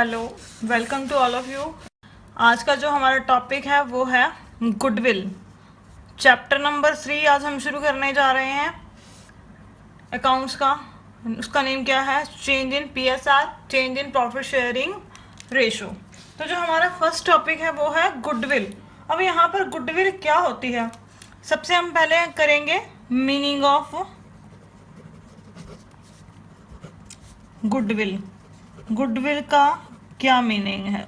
Hello, welcome to all of you. आज का जो हमारा टॉपिक है वो है गुडविल। चैप्टर नंबर 3 आज हम शुरू करने जा रहे हैं अकाउंट्स का। उसका नेम क्या है? Change in PSR, change in profit sharing ratio. तो जो हमारा फर्स्ट टॉपिक है वो है गुडविल। अब यहाँ पर गुडविल क्या होती है, सबसे हम पहले करेंगे मीनिंग ऑफ गुडविल। गुडविल का क्या मीनिंग है?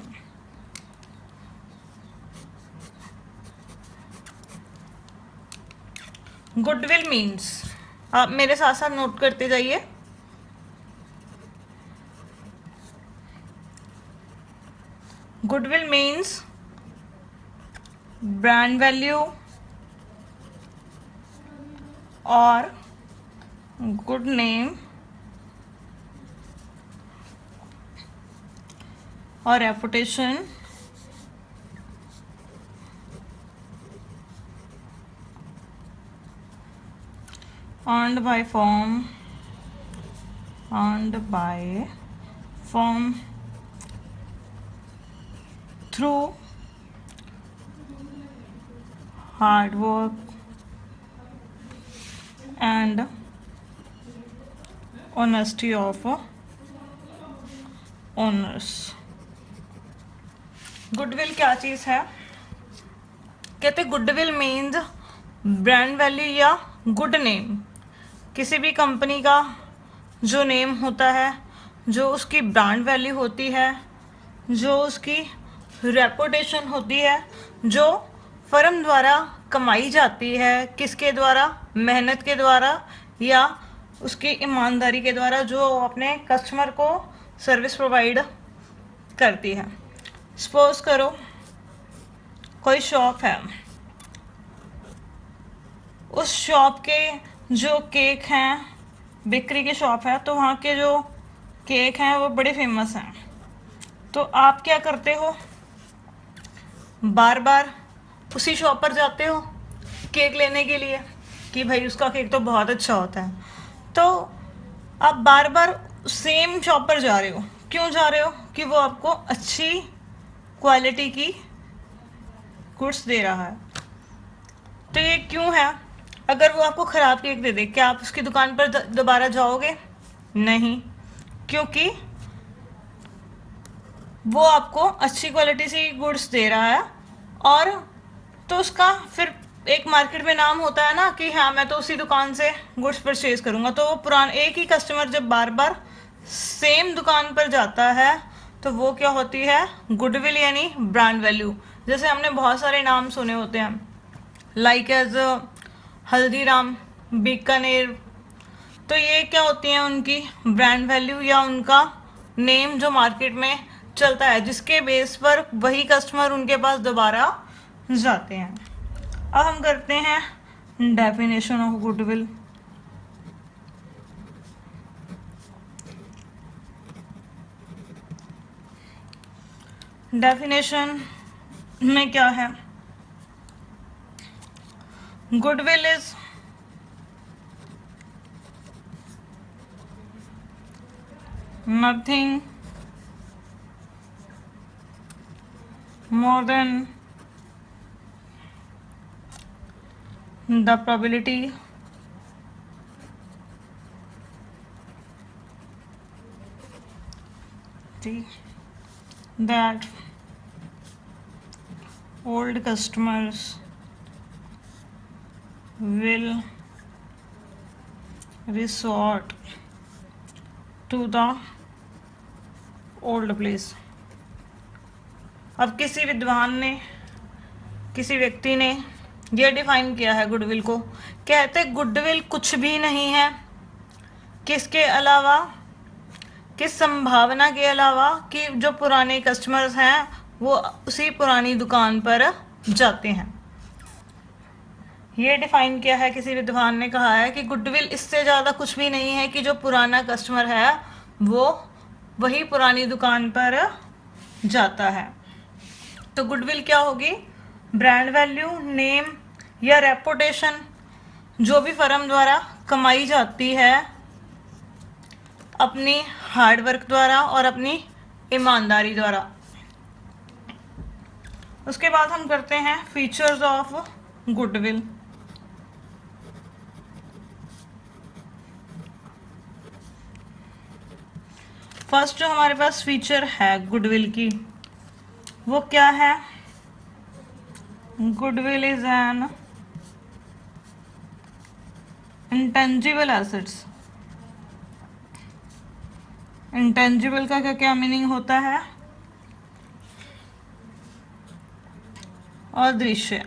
गुडविल मीन्स, आप मेरे साथ साथ नोट करते जाइए। गुडविल मीन्स ब्रांड वैल्यू और गुड नेम और reputation earned by firm through hard work and honesty of owners। Goodwill क्या चीज़ है? कहते गुडविल मीन्स ब्रांड वैल्यू या गुड नेम। किसी भी कंपनी का जो नेम होता है, जो उसकी ब्रांड वैल्यू होती है, जो उसकी रेपुटेशन होती है, जो फर्म द्वारा कमाई जाती है, किसके द्वारा? मेहनत के द्वारा या उसकी ईमानदारी के द्वारा, जो अपने कस्टमर को सर्विस प्रोवाइड करती है। सपोज करो कोई शॉप है, उस शॉप के जो केक हैं, बेकरी की शॉप है, तो वहाँ के जो केक हैं वो बड़े फेमस हैं। तो आप क्या करते हो? बार बार उसी शॉप पर जाते हो केक लेने के लिए कि भाई उसका केक तो बहुत अच्छा होता है। तो आप बार बार सेम शॉप पर जा रहे हो। क्यों जा रहे हो? कि वो आपको अच्छी क्वालिटी की गुड्स दे रहा है। तो ये क्यों है? अगर वो आपको ख़राब केक दे दे, क्या आप उसकी दुकान पर दोबारा जाओगे? नहीं, क्योंकि वो आपको अच्छी क्वालिटी से गुड्स दे रहा है। और तो उसका फिर एक मार्केट में नाम होता है ना कि हाँ, मैं तो उसी दुकान से गुड्स परचेज करूँगा। तो वो पुराना एक ही कस्टमर जब बार बार सेम दुकान पर जाता है तो वो क्या होती है? गुडविल यानी ब्रांड वैल्यू। जैसे हमने बहुत सारे नाम सुने होते हैं, लाइक एज हल्दीराम, बीकानेर। तो ये क्या होती हैं? उनकी ब्रांड वैल्यू या उनका नेम जो मार्केट में चलता है, जिसके बेस पर वही कस्टमर उनके पास दोबारा जाते हैं। अब हम करते हैं डेफिनेशन ऑफ गुडविल। डेफिनेशन में क्या है? Goodwill is nothing more than the probability that old customers will resort to the old place। अब किसी विद्वान ने, किसी व्यक्ति ने यह डिफाइन किया है गुडविल को। कहते गुडविल कुछ भी नहीं है, किसके अलावा? किस संभावना के अलावा कि जो पुराने कस्टमर्स हैं वो उसी पुरानी दुकान पर जाते हैं। ये डिफाइन किया है किसी विद्वान ने, कहा है कि गुडविल इससे ज़्यादा कुछ भी नहीं है कि जो पुराना कस्टमर है वो वही पुरानी दुकान पर जाता है। तो गुडविल क्या होगी? ब्रांड वैल्यू, नेम या रेपुटेशन जो भी फर्म द्वारा कमाई जाती है अपनी हार्ड वर्क द्वारा और अपनी ईमानदारी द्वारा। उसके बाद हम करते हैं फीचर्स ऑफ गुडविल। फर्स्ट जो हमारे पास फीचर है गुडविल की, वो क्या है? Goodwill is an intangible assets. Intangible का क्या क्या मीनिंग होता है? अदृश्य,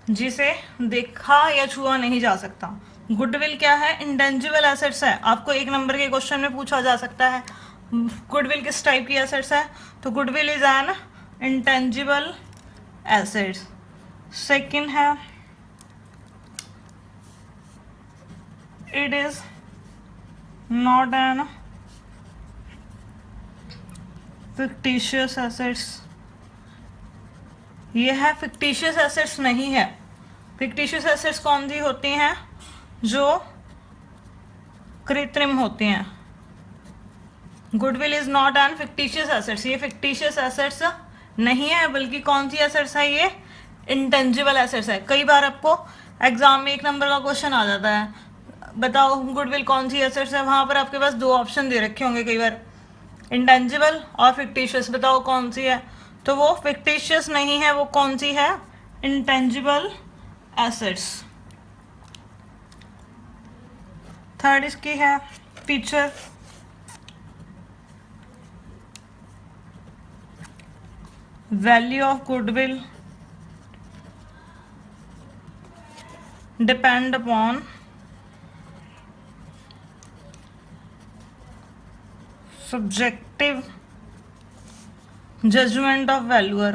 जिसे देखा या छुआ नहीं जा सकता। गुडविल क्या है? इंटेंजिबल एसेट्स है। आपको एक नंबर के क्वेश्चन में पूछा जा सकता है गुडविल किस टाइप की एसेट्स है, तो goodwill is an intangible assets. Second है it is not an fictitious assets. ये है फिक्टिशियस एसेट्स नहीं है। फिक्टिशियस एसेट्स कौन सी होती हैं? जो कृत्रिम होती हैं। Goodwill is not an fictitious assets, ये फिक्टिशियस एसेट्स नहीं है, बल्कि कौन सी एसेट्स है? ये इंटेंजिबल एसेट्स है। कई बार आपको एग्जाम में एक नंबर का क्वेश्चन आ जाता है, बताओ गुडविल कौन सी एसेट्स है, वहां पर आपके पास दो ऑप्शन दे रखे होंगे कई बार, इंटेंजिबल और फिक्टिशियस, बताओ कौन सी है? तो वो फिक्टिशियस नहीं है, वो कौन सी है? Intangible assets. थर्ड इसकी है feature value of goodwill depend upon subjective judgment of valuer।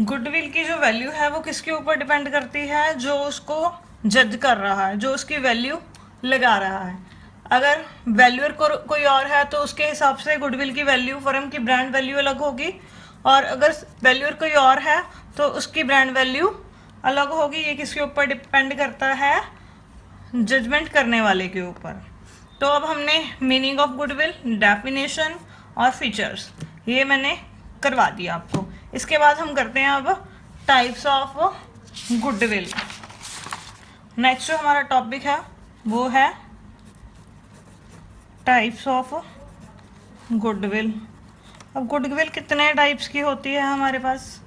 Goodwill की जो वैल्यू है वो किसके ऊपर डिपेंड करती है? जो उसको जज कर रहा है, जो उसकी वैल्यू लगा रहा है। अगर वैल्यूअर कोई और है तो उसके हिसाब से गुडविल की वैल्यू, फर्म की ब्रांड वैल्यू अलग होगी, और अगर वैल्यूअर कोई और है तो उसकी ब्रांड वैल्यू अलग होगी। ये किसके ऊपर डिपेंड करता है? जजमेंट करने वाले के ऊपर। तो अब हमने मीनिंग ऑफ गुडविल, डेफिनेशन और फीचर्स ये मैंने करवा दिया आपको। इसके बाद हम करते हैं अब टाइप्स ऑफ गुडविल। नेक्स्ट जो हमारा टॉपिक है वो है टाइप्स ऑफ गुडविल। अब गुडविल कितने टाइप्स की होती है हमारे पास?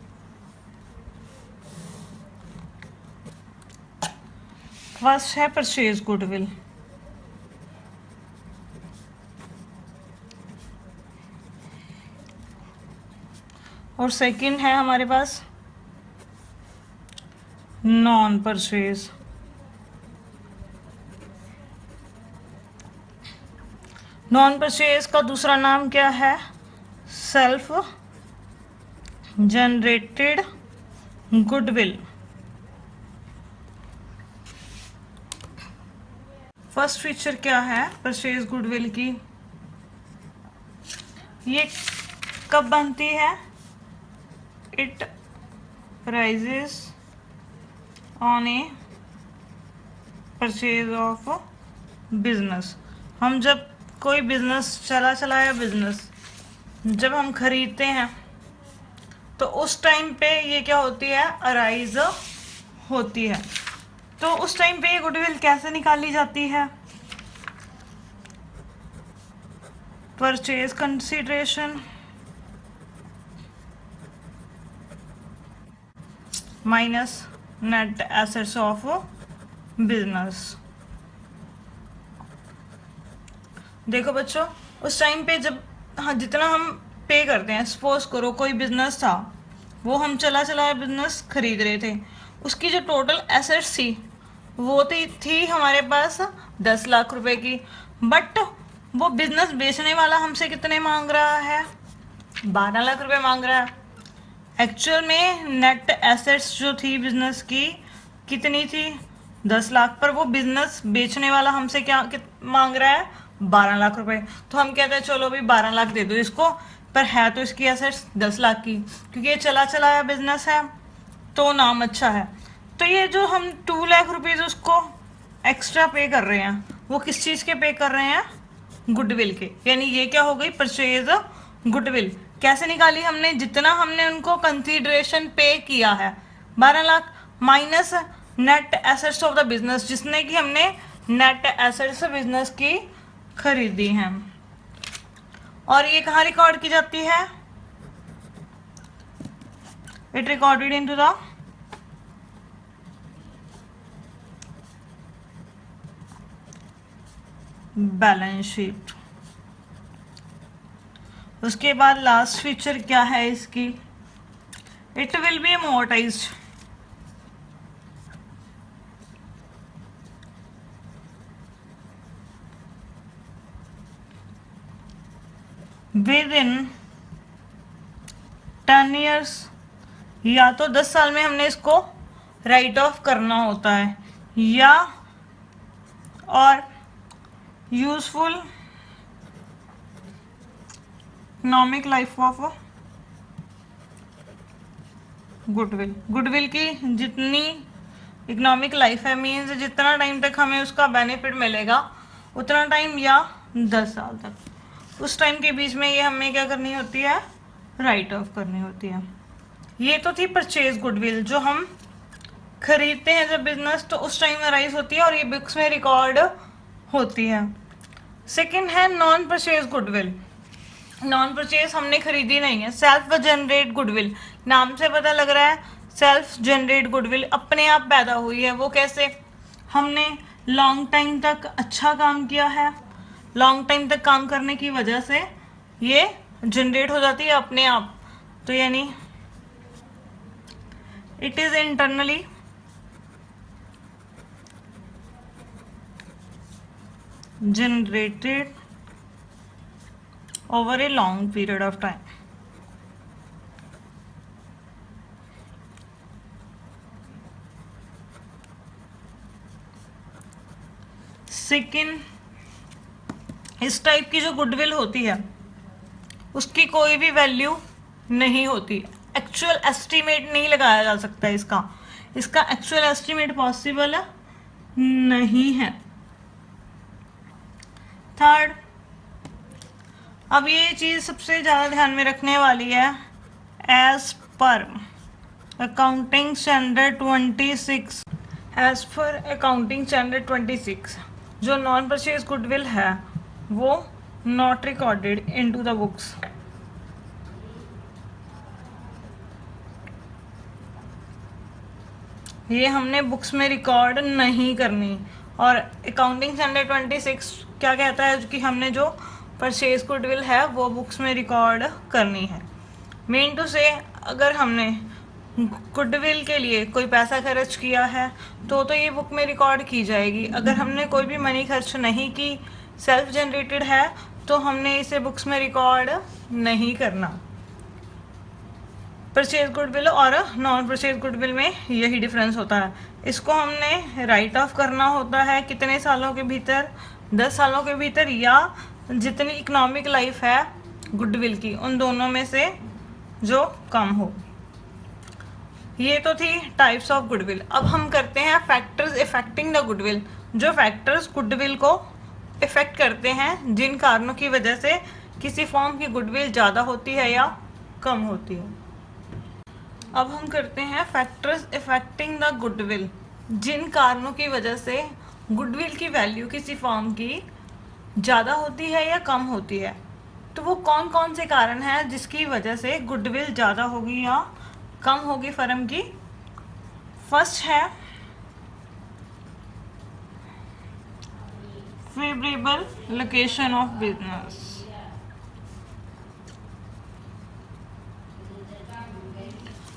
फर्स्ट है परचेज गुडविल। और सेकंड है हमारे पास नॉन परचेज। नॉन परचेज का दूसरा नाम क्या है? Self generated goodwill. First feature क्या है परचेज गुडविल की? ये कब बनती है? It rises on A purchase of business. हम जब कोई बिजनेस चलाया बिजनेस जब हम खरीदते हैं तो उस टाइम पे ये क्या होती है? अराइज होती है। तो उस टाइम पे ये गुडविल कैसे निकाली जाती है? Purchase consideration minus net assets of business. देखो बच्चों, उस टाइम पे जब जितना हम पे करते हैं, सपोज करो कोई बिजनेस था, वो हम चलाया बिजनेस खरीद रहे थे, उसकी जो टोटल एसेट्स थी वो थी हमारे पास 10 लाख रुपए की, बट वो बिजनेस बेचने वाला हमसे कितने मांग रहा है? 12 लाख रुपए मांग रहा है। एक्चुअल में नेट एसेट्स जो थी बिजनेस की कितनी थी? 10 लाख, पर वो बिजनेस बेचने वाला हमसे क्या मांग रहा है? 12 लाख रुपए। तो हम कहते हैं चलो भाई 12 लाख दे दो इसको, पर है तो इसकी एसेट्स 10 लाख की, क्योंकि ये चलाया बिजनेस है तो नाम अच्छा है। तो ये जो हम 2 लाख रुपीज़ उसको एक्स्ट्रा पे कर रहे हैं, वो किस चीज़ के पे कर रहे हैं? गुडविल के। यानी ये क्या हो गई? Purchase goodwill. कैसे निकाली हमने? जितना हमने उनको कंसीडरेशन पे किया है 12 lakh minus net assets of the business, जिसने कि हमने नेट एसेट्स बिजनेस की खरीदी हैं। और ये कहाँ रिकॉर्ड की जाती है? It recorded into the balance sheet. उसके बाद लास्ट फीचर क्या है इसकी? It will be amortised with in 10 years, या तो 10 साल में हमने इसको राइट ऑफ करना होता है, या और useful economic life of goodwill. Goodwill की जितनी इकोनॉमिक लाइफ है, मीन्स जितना टाइम तक हमें उसका बेनिफिट मिलेगा उतना टाइम, या 10 साल तक, उस टाइम के बीच में ये हमें क्या करनी होती है? राइट ऑफ करनी होती है। ये तो थी परचेज गुडविल, जो हम खरीदते हैं जब बिजनेस, तो उस टाइम अराइज होती है और ये बुक्स में रिकॉर्ड होती है। सेकंड है non purchase goodwill. Non purchase हमने खरीदी नहीं है, सेल्फ जनरेट गुडविल। नाम से पता लग रहा है सेल्फ जनरेट गुडविल, अपने आप पैदा हुई है। वो कैसे? हमने लॉन्ग टाइम तक अच्छा काम किया है, लॉन्ग टाइम तक काम करने की वजह से ये जनरेट हो जाती है अपने आप। तो यानी it is internally generated over a long period of time. Second, इस टाइप की जो गुडविल होती है उसकी कोई भी वैल्यू नहीं होती, एक्चुअल एस्टिमेट नहीं लगाया जा सकता इसका एक्चुअल एस्टिमेट पॉसिबल नहीं है। थर्ड, अब ये चीज़ सबसे ज़्यादा ध्यान में रखने वाली है, as per accounting standard 26, as per accounting standard 26 जो नॉन परचेज गुडविल है वो not recorded into the books. ये हमने बुक्स में रिकॉर्ड नहीं करनी। और अकाउंटिंग स्टैंडर्ड 26 क्या कहता है कि हमने जो परचेज गुडविल है वो बुक्स में रिकॉर्ड करनी है। मीन टू से, अगर हमने गुडविल के लिए कोई पैसा खर्च किया है तो ये बुक में रिकॉर्ड की जाएगी। अगर हमने कोई भी मनी खर्च नहीं की, सेल्फ जनरेटेड है, तो हमने इसे बुक्स में रिकॉर्ड नहीं करना। परचेज गुडविल और नॉन परचेज गुडविल में यही डिफरेंस होता है। इसको हमने राइट ऑफ करना होता है कितने सालों के भीतर? 10 सालों के भीतर, या जितनी इकोनॉमिक लाइफ है गुडविल की उन दोनों में से जो कम हो। ये तो थी टाइप्स ऑफ गुडविल। अब हम करते हैं फैक्टर्स इफेक्टिंग द गुडविल। जो फैक्टर्स गुडविल को इफेक्ट करते हैं, जिन कारणों की वजह से किसी फॉर्म की गुडविल ज़्यादा होती है या कम होती है। अब हम करते हैं फैक्टर्स इफेक्टिंग द गुडविल, जिन कारणों की वजह से गुडविल की वैल्यू किसी फॉर्म की ज़्यादा होती है या कम होती है। तो वो कौन कौन से कारण हैं जिसकी वजह से गुडविल ज़्यादा होगी या कम होगी फर्म की? फर्स्ट है फेवरेबल लोकेशन ऑफ बिजनेस।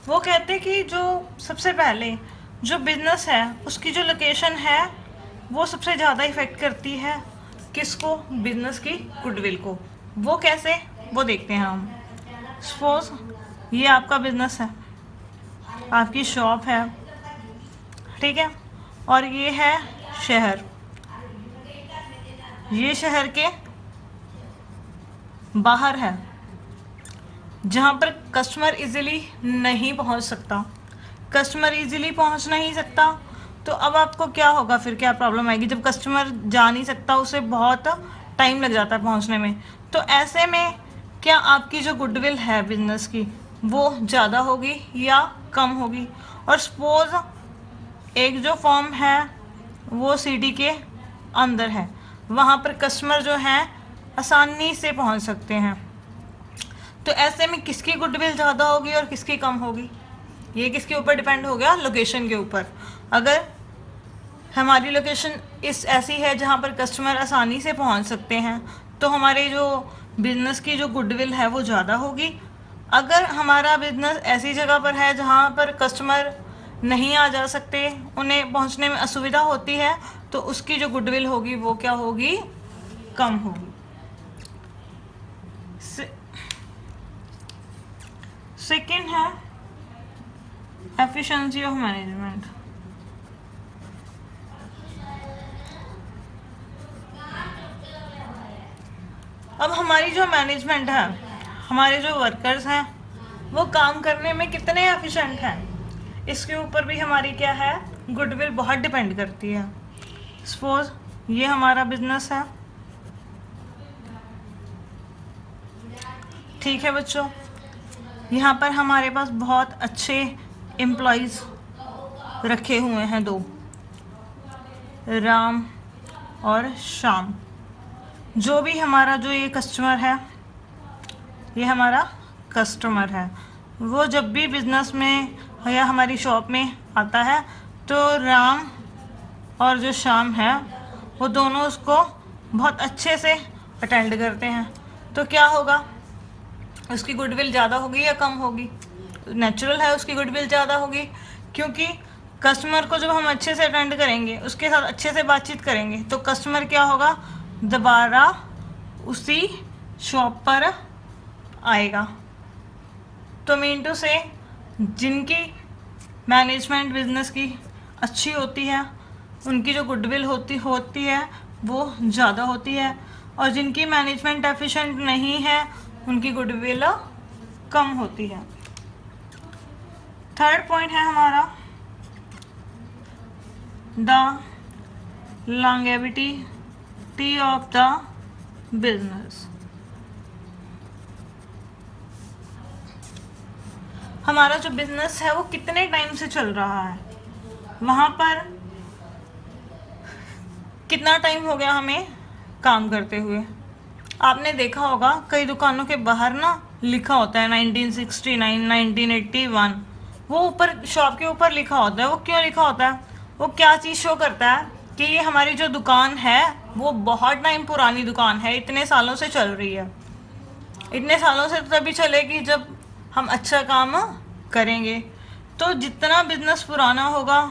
वो कहते हैं कि जो सबसे पहले जो बिजनेस है उसकी जो लोकेशन है वो सबसे ज़्यादा इफेक्ट करती है किसको? बिजनेस की गुडविल को। वो कैसे? वो देखते हैं हम। सपोज ये आपका बिजनेस है, आपकी शॉप है, ठीक है, और ये है शहर। ये शहर के बाहर है जहाँ पर कस्टमर इजीली नहीं पहुँच सकता। कस्टमर इजीली पहुंच नहीं सकता, तो अब आपको क्या होगा, फिर क्या प्रॉब्लम आएगी जब कस्टमर जा नहीं सकता, उसे बहुत टाइम लग जाता है पहुंचने में। तो ऐसे में क्या आपकी जो गुडविल है बिजनेस की वो ज़्यादा होगी या कम होगी। और सपोज एक जो फॉर्म है वो सिटी के अंदर है, वहाँ पर कस्टमर जो है आसानी से पहुँच सकते हैं, तो ऐसे में किसकी गुडविल ज़्यादा होगी और किसकी कम होगी, ये किसके ऊपर डिपेंड हो गया, लोकेशन के ऊपर। अगर हमारी लोकेशन ऐसी है जहाँ पर कस्टमर आसानी से पहुँच सकते हैं, तो हमारे जो बिजनेस की जो गुडविल है वो ज़्यादा होगी। अगर हमारा बिजनेस ऐसी जगह पर है जहाँ पर कस्टमर नहीं आ जा सकते, उन्हें पहुँचने में असुविधा होती है, तो उसकी जो गुडविल होगी वो क्या होगी, कम होगी। सेकेंड है एफिशिएंसी ऑफ मैनेजमेंट। अब हमारी जो मैनेजमेंट है, हमारे जो वर्कर्स हैं वो काम करने में कितने एफिशिएंट हैं, इसके ऊपर भी हमारी क्या है, गुडविल बहुत डिपेंड करती है। सपोज ये हमारा बिजनेस है, ठीक है बच्चों, यहाँ पर हमारे पास बहुत अच्छे एम्प्लॉयज़ रखे हुए हैं, दो, राम और श्याम। जो भी हमारा जो ये कस्टमर है, ये हमारा कस्टमर है, वो जब भी बिज़नेस में या हमारी शॉप में आता है तो राम और जो श्याम है वो दोनों उसको बहुत अच्छे से अटेंड करते हैं। तो क्या होगा, उसकी गुडविल ज़्यादा होगी या कम होगी, नेचुरल है उसकी गुडविल ज़्यादा होगी, क्योंकि कस्टमर को जब हम अच्छे से अटेंड करेंगे, उसके साथ अच्छे से बातचीत करेंगे, तो कस्टमर क्या होगा, दोबारा उसी शॉप पर आएगा। तो मीन टू से जिनकी मैनेजमेंट बिजनेस की अच्छी होती है उनकी जो गुडविल होती है वो ज़्यादा होती है, और जिनकी मैनेजमेंट एफिशिएंट नहीं है उनकी गुडविल कम होती है। थर्ड पॉइंट है हमारा the longevity of the business. हमारा जो बिजनेस है वो कितने टाइम से चल रहा है, वहाँ पर कितना टाइम हो गया हमें काम करते हुए। आपने देखा होगा कई दुकानों के बाहर ना लिखा होता है 1969, 1981, वो ऊपर शॉप के ऊपर लिखा होता है। वो क्यों लिखा होता है, वो क्या चीज़ शो करता है कि ये हमारी जो दुकान है वो बहुत टाइम पुरानी दुकान है, इतने सालों से चल रही है। इतने सालों से तो तभी चलेगी जब हम अच्छा काम करेंगे। तो जितना बिजनेस पुराना होगा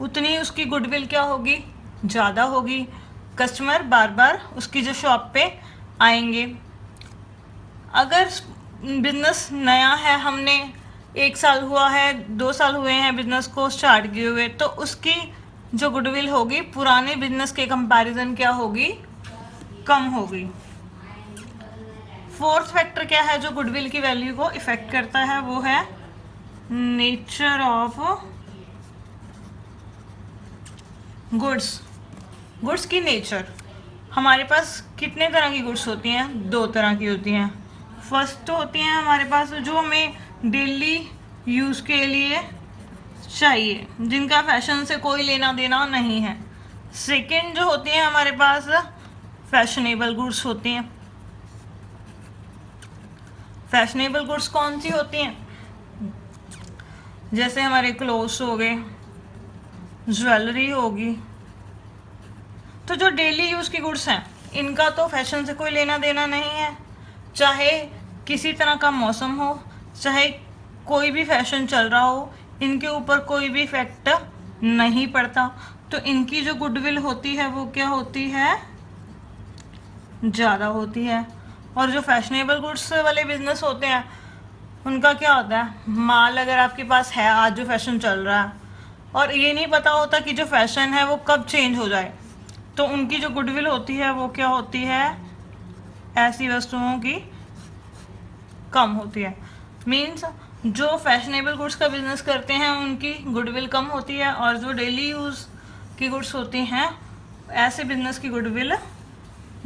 उतनी उसकी गुडविल क्या होगी, ज़्यादा होगी, कस्टमर बार बार उसकी जो शॉप पे आएंगे। अगर बिजनेस नया है, हमने 1 साल हुआ है, 2 साल हुए हैं बिजनेस को स्टार्ट किए हुए, तो उसकी जो गुडविल होगी पुराने बिजनेस के कंपैरिजन क्या होगी, कम होगी। फोर्थ फैक्टर क्या है जो गुडविल की वैल्यू को इफेक्ट करता है, वो है नेचर ऑफ गुड्स। गुड्स की नेचर, हमारे पास कितने तरह की गुड्स होती हैं, 2 तरह की होती हैं। फर्स्ट तो होती हैं हमारे पास जो हमें डेली यूज़ के लिए चाहिए, जिनका फैशन से कोई लेना देना नहीं है। सेकंड जो होती हैं हमारे पास फैशनेबल गुड्स होती हैं। फैशनेबल गुड्स कौन सी होती हैं, जैसे हमारे क्लोथ्स हो गए, ज्वेलरी होगी। तो जो डेली यूज़ की गुड्स हैं इनका तो फैशन से कोई लेना देना नहीं है, चाहे किसी तरह का मौसम हो, चाहे कोई भी फैशन चल रहा हो, इनके ऊपर कोई भी इफेक्ट नहीं पड़ता। तो इनकी जो गुडविल होती है वो क्या होती है, ज़्यादा होती है। और जो फैशनेबल गुड्स वाले बिजनेस होते हैं उनका क्या होता है, माल अगर आपके पास है आज जो फैशन चल रहा है और ये नहीं पता होता कि जो फैशन है वो कब चेंज हो जाए, तो उनकी जो गुडविल होती है वो क्या होती है, ऐसी वस्तुओं की कम होती है। मीन्स जो फैशनेबल गुड्स का बिजनेस करते हैं उनकी गुडविल कम होती है, और जो डेली यूज़ की गुड्स होती हैं ऐसे बिजनेस की गुडविल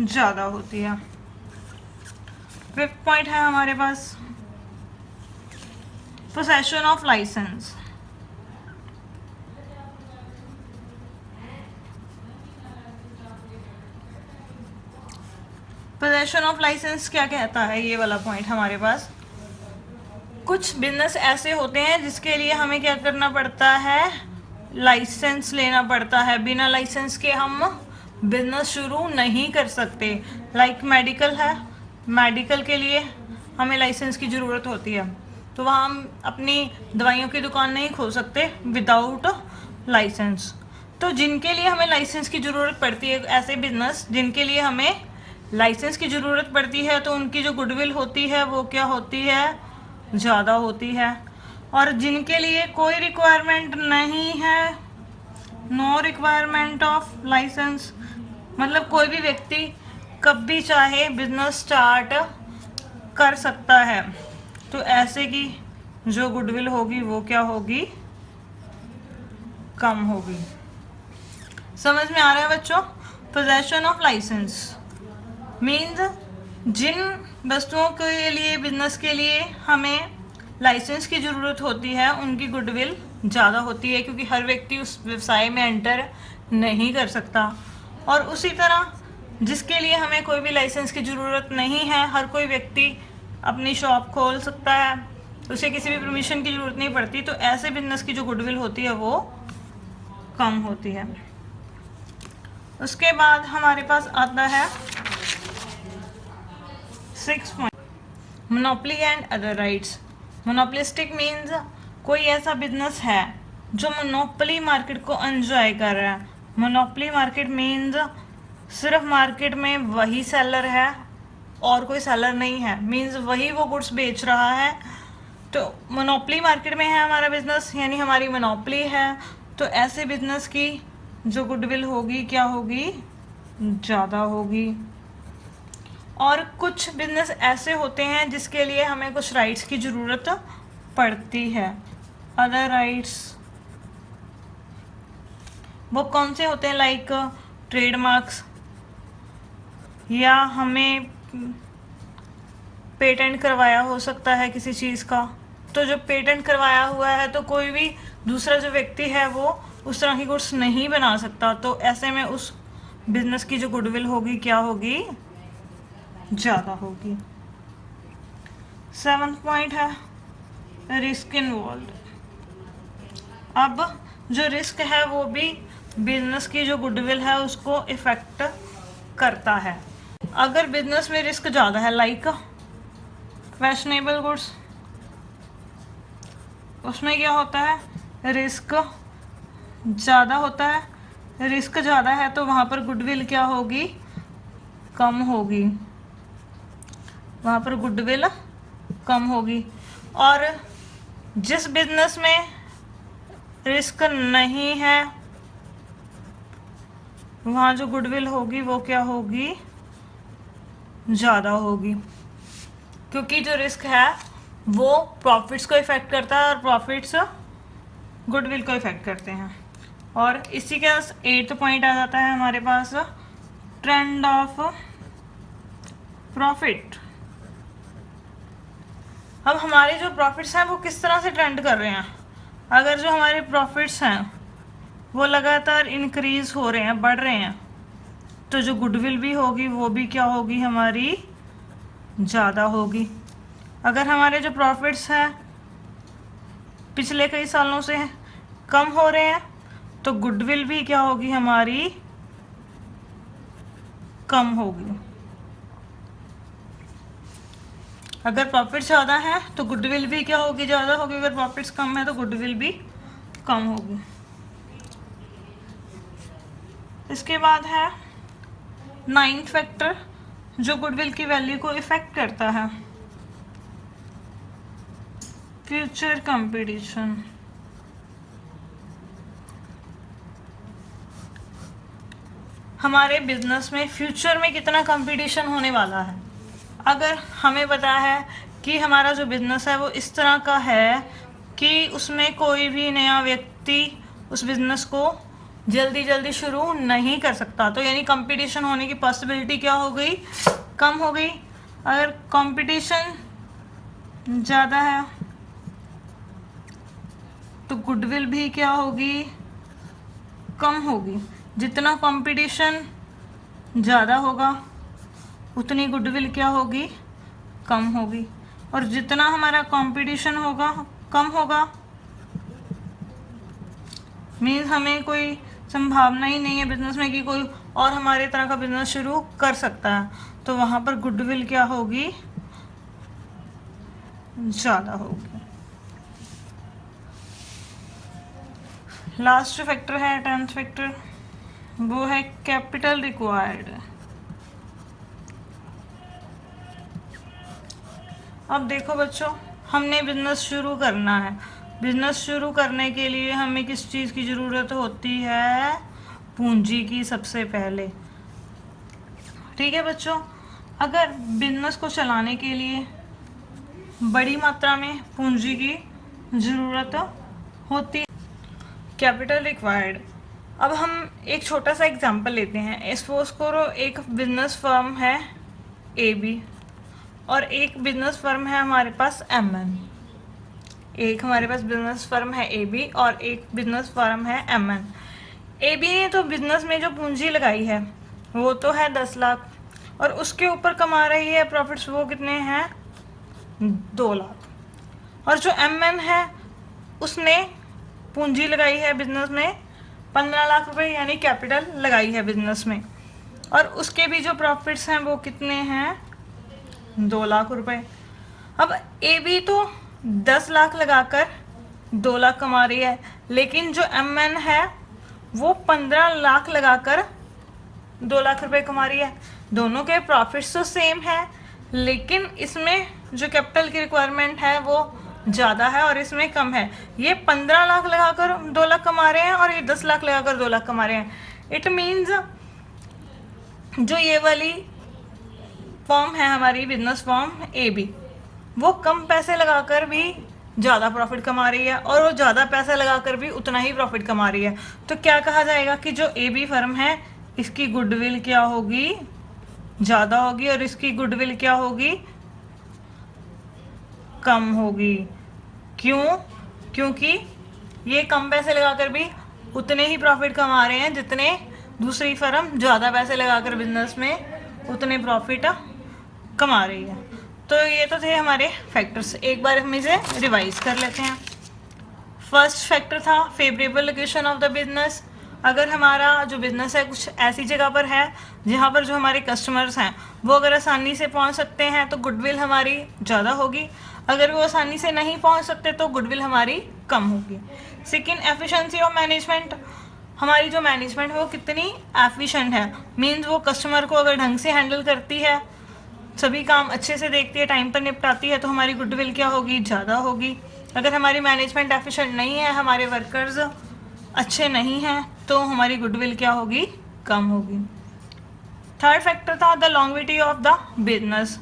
ज़्यादा होती है। फिफ्थ पॉइंट है हमारे पास possession of licence. Possession of licence क्या कहता है, ये वाला पॉइंट हमारे पास, कुछ बिजनेस ऐसे होते हैं जिसके लिए हमें क्या करना पड़ता है, लाइसेंस लेना पड़ता है। बिना लाइसेंस के हम बिजनेस शुरू नहीं कर सकते। लाइक मेडिकल है, मेडिकल के लिए हमें लाइसेंस की ज़रूरत होती है, तो वहाँ हम अपनी दवाइयों की दुकान नहीं खोल सकते विदाउट लाइसेंस। तो जिनके लिए हमें लाइसेंस की ज़रूरत पड़ती है, ऐसे बिजनेस जिनके लिए हमें लाइसेंस की ज़रूरत पड़ती है, तो उनकी जो गुडविल होती है वो क्या होती है, ज़्यादा होती है। और जिनके लिए कोई रिक्वायरमेंट नहीं है, नो रिक्वायरमेंट ऑफ लाइसेंस, मतलब कोई भी व्यक्ति कब भी चाहे बिजनेस स्टार्ट कर सकता है, तो ऐसे की जो गुडविल होगी वो क्या होगी, कम होगी। समझ में आ रहा है बच्चों? पोजेशन ऑफ लाइसेंस मीन्स जिन वस्तुओं के लिए, बिजनेस के लिए हमें लाइसेंस की ज़रूरत होती है उनकी गुडविल ज़्यादा होती है, क्योंकि हर व्यक्ति उस व्यवसाय में एंटर नहीं कर सकता। और उसी तरह जिसके लिए हमें कोई भी लाइसेंस की ज़रूरत नहीं है, हर कोई व्यक्ति अपनी शॉप खोल सकता है, उसे किसी भी परमिशन की ज़रूरत नहीं पड़ती, तो ऐसे बिजनेस की जो गुडविल होती है वो कम होती है। उसके बाद हमारे पास आता है 6 point, monopoly and other rights. Monopolistic means कोई ऐसा बिजनेस है जो मोनोपोली मार्केट को एंजॉय कर रहा है। मोनोपोली मार्केट मीन्स सिर्फ मार्केट में वही सेलर है और कोई सेलर नहीं है, मीन्स वही वो गुड्स बेच रहा है। तो मोनोपोली मार्केट में है हमारा बिजनेस, यानी हमारी मोनोपोली है, तो ऐसे बिजनेस की जो गुडविल होगी क्या होगी, ज़्यादा होगी। और कुछ बिजनेस ऐसे होते हैं जिसके लिए हमें कुछ राइट्स की ज़रूरत पड़ती है, अदर राइट्स। वो कौन से होते हैं, लाइक ट्रेडमार्क्स, या हमें पेटेंट करवाया हो सकता है किसी चीज़ का, तो जो पेटेंट करवाया हुआ है तो कोई भी दूसरा जो व्यक्ति है वो उस तरह की गुड्स नहीं बना सकता, तो ऐसे में उस बिजनेस की जो गुडविल होगी क्या होगी, ज़्यादा होगी। 7th पॉइंट है रिस्क इन्वॉल्व। अब जो रिस्क है वो भी बिजनेस की जो गुडविल है उसको इफेक्ट करता है। अगर बिजनेस में रिस्क ज़्यादा है, लाइक फैशनेबल गुड्स, उसमें क्या होता है, रिस्क ज़्यादा होता है। रिस्क ज़्यादा है तो वहाँ पर गुडविल क्या होगी, कम होगी, वहाँ पर गुडविल कम होगी। और जिस बिजनेस में रिस्क नहीं है वहाँ जो गुडविल होगी वो क्या होगी, ज़्यादा होगी, क्योंकि जो रिस्क है वो प्रॉफिट्स को इफ़ेक्ट करता है और प्रॉफिट्स गुडविल को इफ़ेक्ट करते हैं। और इसी के 8th पॉइंट आ जाता है हमारे पास ट्रेंड ऑफ प्रॉफिट। अब हमारे जो प्रॉफिट्स हैं वो किस तरह से ट्रेंड कर रहे हैं। अगर जो हमारे प्रॉफिट्स हैं वो लगातार इंक्रीज हो रहे हैं, बढ़ रहे हैं, तो जो गुडविल भी होगी वो भी क्या होगी, हमारी ज़्यादा होगी। अगर हमारे जो प्रॉफिट्स हैं पिछले कई सालों से कम हो रहे हैं तो गुडविल भी क्या होगी, हमारी कम होगी। अगर प्रॉफिट ज़्यादा है तो गुडविल भी क्या होगी, ज़्यादा होगी। अगर प्रॉफिट्स कम है तो गुडविल भी कम होगी। इसके बाद है 9th फैक्टर जो गुडविल की वैल्यू को इफेक्ट करता है, फ्यूचर कंपटीशन। हमारे बिजनेस में फ्यूचर में कितना कंपटीशन होने वाला है। अगर हमें पता है कि हमारा जो बिजनेस है वो इस तरह का है कि उसमें कोई भी नया व्यक्ति उस बिजनेस को जल्दी जल्दी शुरू नहीं कर सकता। तो यानी कंपटीशन होने की पॉसिबिलिटी क्या हो गई, कम हो गई। अगर कंपटीशन ज़्यादा है तो गुडविल भी क्या होगी, कम होगी। जितना कंपटीशन ज़्यादा होगा उतनी गुडविल क्या होगी, कम होगी। और जितना हमारा कंपटीशन होगा कम होगा, मीन्स हमें कोई संभावना ही नहीं है बिजनेस में कि कोई और हमारे तरह का बिजनेस शुरू कर सकता है, तो वहाँ पर गुडविल क्या होगी, ज़्यादा होगी। लास्ट फैक्टर है 10th फैक्टर, वो है कैपिटल रिक्वायर्ड। अब देखो बच्चों, हमने बिजनेस शुरू करना है। बिजनेस शुरू करने के लिए हमें किस चीज़ की ज़रूरत होती है, पूंजी की सबसे पहले। ठीक है बच्चों, अगर बिजनेस को चलाने के लिए बड़ी मात्रा में पूंजी की ज़रूरत होती है, कैपिटल रिक्वायर्ड। अब हम एक छोटा सा एग्जांपल लेते हैं। सपोज करो एक बिजनेस फर्म है AB और एक बिजनेस फर्म है हमारे पास MN। एक हमारे पास बिजनेस फर्म है AB और एक बिजनेस फर्म है MN। AB ने तो बिजनेस में जो पूंजी लगाई है वो तो है 10 लाख और उसके ऊपर कमा रही है प्रॉफिट्स, वो कितने हैं, 2 लाख। और जो MN है उसने पूंजी लगाई है बिजनेस में 15 लाख रुपए, यानी कैपिटल लगाई है बिजनेस में, और उसके भी जो प्रॉफिट्स हैं वो कितने हैं, 2 लाख रुपए। अब AB तो 10 लाख लगाकर 2 लाख कमा रही है, लेकिन जो MN है वो 15 लाख लगाकर 2 लाख रुपए कमा रही है। दोनों के प्रॉफिट्स तो सेम है, लेकिन इसमें जो कैपिटल की रिक्वायरमेंट है वो ज़्यादा है और इसमें कम है। ये 15 लाख लगाकर 2 लाख कमा रहे हैं और ये 10 लाख लगाकर 2 लाख कमा रहे हैं। इट मीन्स जो ये वाली फॉर्म है हमारी बिजनेस फॉर्म AB, वो कम पैसे लगाकर भी ज़्यादा प्रॉफिट कमा रही है और वो ज़्यादा पैसा लगाकर भी उतना ही प्रॉफिट कमा रही है। तो क्या कहा जाएगा कि जो AB फर्म है इसकी गुडविल क्या होगी, ज़्यादा होगी, और इसकी गुडविल क्या होगी, कम होगी। क्यों? क्योंकि ये कम पैसे लगाकर भी उतने ही प्रॉफिट कमा रहे हैं जितने दूसरी फर्म ज़्यादा पैसे लगाकर बिजनेस में उतने प्रॉफिट कमा रही है। तो ये तो थे हमारे फैक्टर्स, एक बार हम इसे रिवाइज कर लेते हैं। फर्स्ट फैक्टर था favourable location of the business. अगर हमारा जो बिजनेस है कुछ ऐसी जगह पर है जहाँ पर जो हमारे कस्टमर्स हैं वो अगर आसानी से पहुँच सकते हैं तो गुडविल हमारी ज़्यादा होगी। अगर वो आसानी से नहीं पहुँच सकते तो गुडविल हमारी कम होगी। Second, efficiency of management. हमारी जो मैनेजमेंट है वो कितनी एफिशिएंट है, मीन्स वो कस्टमर को अगर ढंग से हैंडल करती है, सभी काम अच्छे से देखती है, टाइम पर निपटाती है, तो हमारी गुडविल क्या होगी, ज़्यादा होगी। अगर हमारी मैनेजमेंट एफिशिएंट नहीं है, हमारे वर्कर्स अच्छे नहीं हैं, तो हमारी गुडविल क्या होगी, कम होगी। थर्ड फैक्टर था the longevity of the business.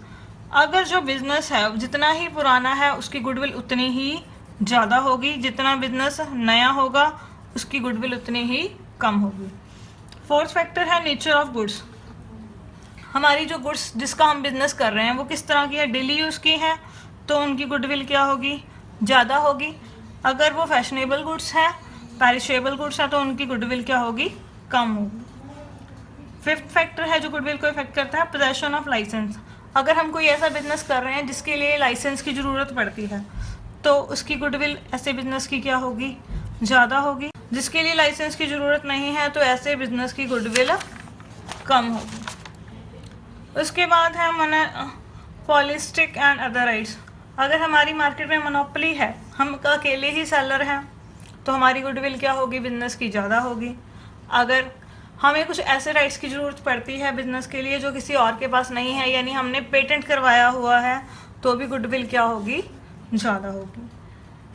अगर जो बिजनेस है जितना ही पुराना है उसकी गुडविल उतनी ही ज़्यादा होगी, जितना बिजनेस नया होगा उसकी गुडविल उतनी ही कम होगी। फोर्थ फैक्टर है नेचर ऑफ गुड्स। हमारी जो गुड्स जिसका हम बिजनेस कर रहे हैं वो किस तरह की है, डेली यूज़ की है, तो उनकी गुडविल क्या होगी, ज़्यादा होगी। अगर वो फैशनेबल गुड्स है, पैरिशेबल गुड्स है, तो उनकी गुडविल क्या होगी, कम होगी। फिफ्थ फैक्टर है जो गुडविल को इफेक्ट करता है, पोजेशन ऑफ लाइसेंस। अगर हम कोई ऐसा बिजनेस कर रहे हैं जिसके लिए लाइसेंस की ज़रूरत पड़ती है तो उसकी गुडविल ऐसे बिजनेस की क्या होगी, ज़्यादा होगी। जिसके लिए लाइसेंस की ज़रूरत नहीं है तो ऐसे बिजनेस की गुडविल कम होगी। उसके बाद है पॉलिस्टिक एंड अदर राइट्स। अगर हमारी मार्केट में मोनोपोली है, हम अकेले ही सेलर हैं, तो हमारी गुडविल क्या होगी, बिजनेस की ज़्यादा होगी। अगर हमें कुछ ऐसे राइट्स की ज़रूरत पड़ती है बिजनेस के लिए जो किसी और के पास नहीं है, यानी हमने पेटेंट करवाया हुआ है, तो भी गुडविल क्या होगी, ज़्यादा होगी।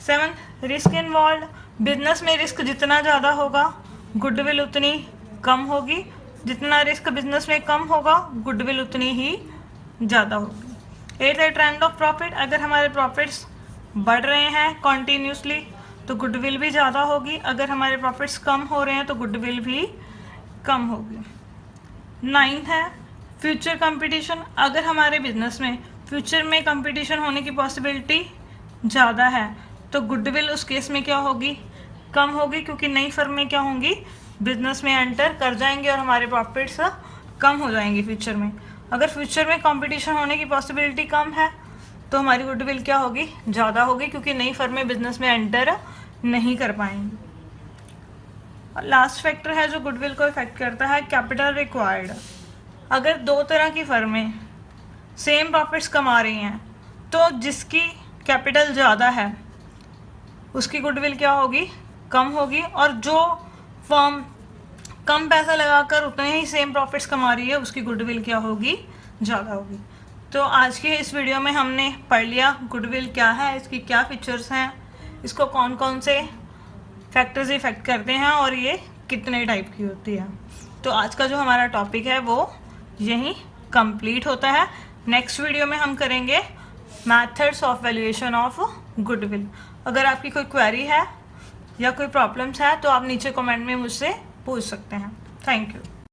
Seventh, risk involve. बिजनेस में रिस्क जितना ज़्यादा होगा गुडविल उतनी कम होगी, जितना रिस्क बिजनेस में कम होगा गुडविल उतनी ही ज़्यादा होगी। 8 है ट्रेंड ऑफ प्रॉफिट, अगर हमारे प्रॉफिट्स बढ़ रहे हैं कॉन्टीन्यूसली तो गुडविल भी ज़्यादा होगी, अगर हमारे प्रॉफिट्स कम हो रहे हैं तो गुडविल भी कम होगी। 9 है फ्यूचर कंपटीशन, अगर हमारे बिजनेस में फ्यूचर में कंपटीशन होने की पॉसिबिलिटी ज़्यादा है तो गुडविल उस केस में क्या होगी, कम होगी, क्योंकि नई फर्में क्या होंगी, बिजनेस में एंटर कर जाएंगे और हमारे प्रॉफिट्स कम हो जाएंगे फ्यूचर में। अगर फ्यूचर में कंपटीशन होने की पॉसिबिलिटी कम है तो हमारी गुडविल क्या होगी, ज़्यादा होगी, क्योंकि नई फर्में बिजनेस में एंटर नहीं कर पाएंगी। लास्ट फैक्टर है जो गुडविल को इफेक्ट करता है, कैपिटल रिक्वायर्ड। अगर दो तरह की फर्में सेम प्रॉफिट्स कमा रही हैं तो जिसकी कैपिटल ज़्यादा है उसकी गुडविल क्या होगी, कम होगी, और जो फर्म कम पैसा लगाकर उतने ही सेम प्रॉफिट्स कमा रही है उसकी गुडविल क्या होगी, ज़्यादा होगी। तो आज के इस वीडियो में हमने पढ़ लिया गुडविल क्या है, इसकी क्या फीचर्स हैं, इसको कौन कौन से फैक्टर्स इफेक्ट करते हैं और ये कितने टाइप की होती है। तो आज का जो हमारा टॉपिक है वो यहीं कंप्लीट होता है। नेक्स्ट वीडियो में हम करेंगे methods of valuation of goodwill. अगर आपकी कोई क्वेरी है या कोई प्रॉब्लम्स है तो आप नीचे कमेंट में मुझसे पूछ सकते हैं। Thank you.